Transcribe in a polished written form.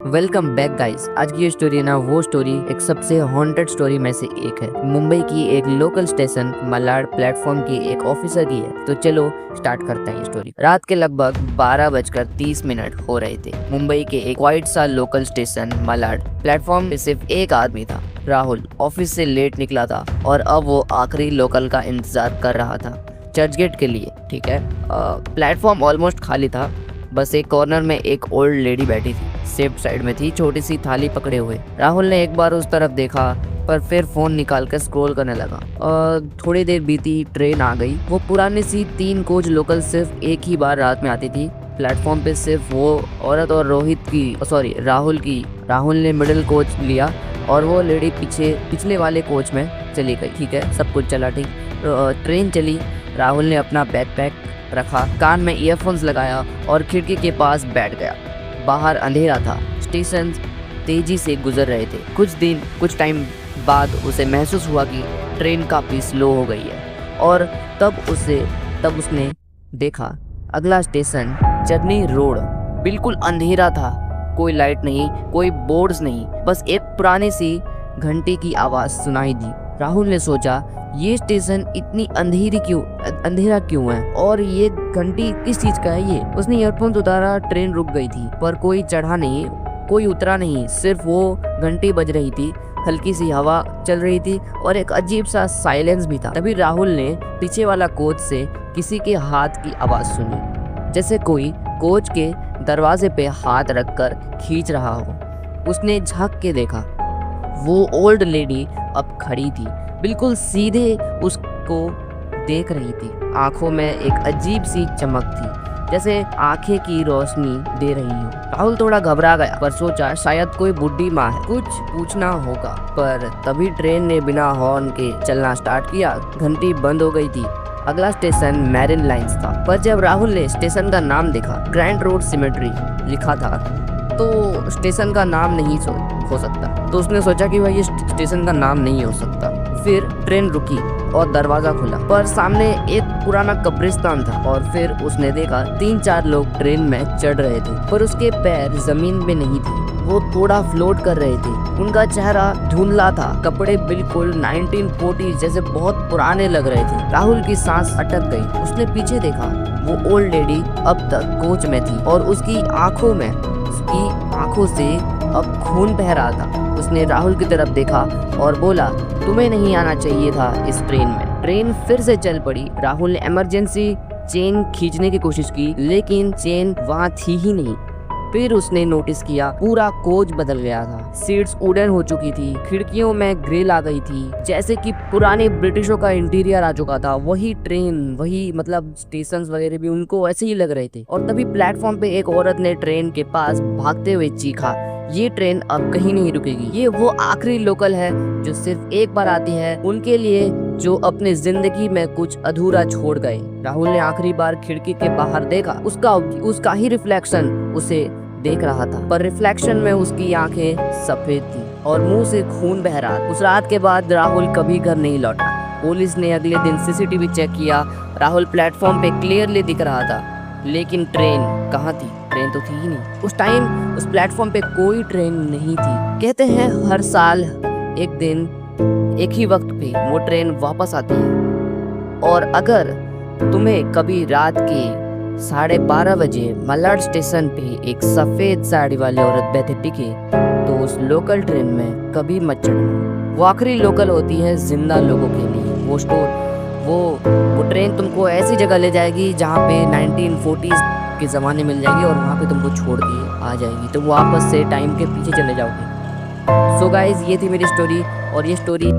Welcome back guys. आज की ये स्टोरी ना वो स्टोरी एक सबसे हॉन्टेड स्टोरी में से एक है। मुंबई की एक लोकल स्टेशन मलाड प्लेटफॉर्म की एक ऑफिसर की है। तो चलो स्टार्ट करते हैं ये स्टोरी। रात के लगभग 12:30 हो रहे थे। मुंबई के एक क्वाइट सा लोकल स्टेशन मलाड प्लेटफॉर्म पे सिर्फ एक आदमी था, राहुल। ऑफिस से लेट निकला था और अब वो आखिरी लोकल का इंतजार कर रहा था, चर्च गेट के लिए। ठीक है, प्लेटफॉर्म ऑलमोस्ट खाली था। बस एक कॉर्नर में एक ओल्ड लेडी बैठी थी, सेफ्ट साइड में थी, छोटी सी थाली पकड़े हुए। राहुल ने एक बार उस तरफ देखा पर फिर फोन निकाल कर स्क्रॉल करने लगा। थोड़ी देर बीती, ट्रेन आ गई। वो पुरानी सी 3 कोच लोकल सिर्फ एक ही बार रात में आती थी। प्लेटफॉर्म पे सिर्फ वो औरत और राहुल ने मिडिल कोच लिया और वो लेडी पिछले वाले कोच में चली गई। ठीक है, सब कुछ चला ठीक। ट्रेन चली। राहुल ने अपना बैकपैक रखा, कान में ईयरफोन्स लगाया और खिड़की के पास बैठ गया। बाहर अंधेरा था, स्टेशन तेजी से गुजर रहे थे। कुछ टाइम बाद उसे महसूस हुआ कि ट्रेन काफ़ी स्लो हो गई है और तब उसने देखा अगला स्टेशन चटनी रोड। बिल्कुल अंधेरा था, कोई लाइट नहीं, कोई बोर्ड्स नहीं, बस एक पुरानी सी घंटी की आवाज़ सुनाई दी। राहुल ने सोचा, ये स्टेशन इतनी अंधेरा क्यों है और ये घंटी किस चीज का है ये। उसने ईयरफोन उतारा। ट्रेन रुक गई थी पर कोई चढ़ा नहीं, कोई उतरा नहीं, सिर्फ वो घंटी बज रही थी। हल्की सी हवा चल रही थी और एक अजीब सा साइलेंस भी था। तभी राहुल ने पीछे वाला कोच से किसी के हाथ की आवाज सुनी, जैसे कोई कोच के दरवाजे पे हाथ रखकर खींच रहा हो। उसने झांक के देखा, वो ओल्ड लेडी अब खड़ी थी, बिल्कुल सीधे उसको देख रही थी। आंखों में एक अजीब सी चमक थी, जैसे आंखें की रोशनी दे रही हो। राहुल थोड़ा घबरा गया पर सोचा शायद कोई बुढ़ी माँ है, कुछ पूछना होगा। पर तभी ट्रेन ने बिना हॉर्न के चलना स्टार्ट किया। घंटी बंद हो गई थी। अगला स्टेशन मैरिन लाइंस था। पर जब राहुल ने स्टेशन का नाम देखा, ग्रैंड रोड सिमेट्री लिखा था, तो स्टेशन का नाम नहीं हो सकता। तो उसने सोचा कि भाई ये स्टेशन का नाम नहीं हो सकता। फिर ट्रेन रुकी और दरवाजा खुला, पर सामने एक पुराना कब्रिस्तान था। और फिर उसने देखा 3-4 लोग ट्रेन में चढ़ रहे थे, पर उसके पैर जमीन पे नहीं थे, वो थोड़ा फ्लोट कर रहे थे। उनका चेहरा धुंधला था, कपड़े बिल्कुल 1940 जैसे बहुत पुराने लग रहे थे। राहुल की सांस अटक गई। उसने पीछे देखा, वो ओल्ड लेडी अब तक कोच में थी और उसकी आंखों से अब खून बह रहा था। उसने राहुल की तरफ देखा और बोला, तुम्हें नहीं आना चाहिए था इस ट्रेन में। ट्रेन फिर से चल पड़ी। राहुल ने इमरजेंसी चेन खींचने की कोशिश की, लेकिन चेन वहाँ थी ही नहीं। फिर उसने नोटिस किया पूरा कोच बदल गया था। सीट्स वुडन हो चुकी थी, खिड़कियों में ग्रिल आ गई थी, जैसे कि पुराने ब्रिटिशों का इंटीरियर आ चुका था। वही ट्रेन, वही मतलब स्टेशन वगैरह भी उनको ऐसे ही लग रहे थे। और तभी प्लेटफॉर्म पे एक औरत ने ट्रेन के पास भागते हुए चीखा, ये ट्रेन अब कहीं नहीं रुकेगी। ये वो आखिरी लोकल है जो सिर्फ एक बार आती है उनके लिए जो अपने जिंदगी में कुछ अधूरा छोड़ गए। राहुल ने आखिरी बार खिड़की के बाहर देखा। उसका ही रिफ्लेक्शन उसे देख रहा था, पर रिफ्लेक्शन में उसकी आंखें सफेद थी और मुंह से खून बह रहा था। उस रात के बाद राहुल कभी घर नहीं लौटा। पुलिस ने अगले दिन सीसीटीवी चेक किया। राहुल प्लेटफॉर्म पे क्लियरली दिख रहा था, लेकिन ट्रेन कहाँ थी? ट्रेन तो थी ही नहीं। उस टाइम उस प्लेटफॉर्म पे कोई ट्रेन नहीं थी। कहते हैं हर साल एक दिन एक ही वक्त पे वो ट्रेन वापस आती है। और अगर तुम्हें कभी रात के 12:30 बजे मलाड स्टेशन पे एक सफेद साड़ी वाली औरत बैठे दिखे, तो उस लोकल ट्रेन में कभी मत चढ़ना। वो आखिरी लोकल होती है जिंदा लोगों के लिए। वो ट्रेन तुमको ऐसी जगह ले जाएगी जहाँ पे 1940s के ज़माने मिल जाएगी और वहाँ पे तुमको छोड़ के आ जाएगी। तो वो वापस से टाइम के पीछे चले जाओगे। सो गाइज, ये थी मेरी स्टोरी और ये स्टोरी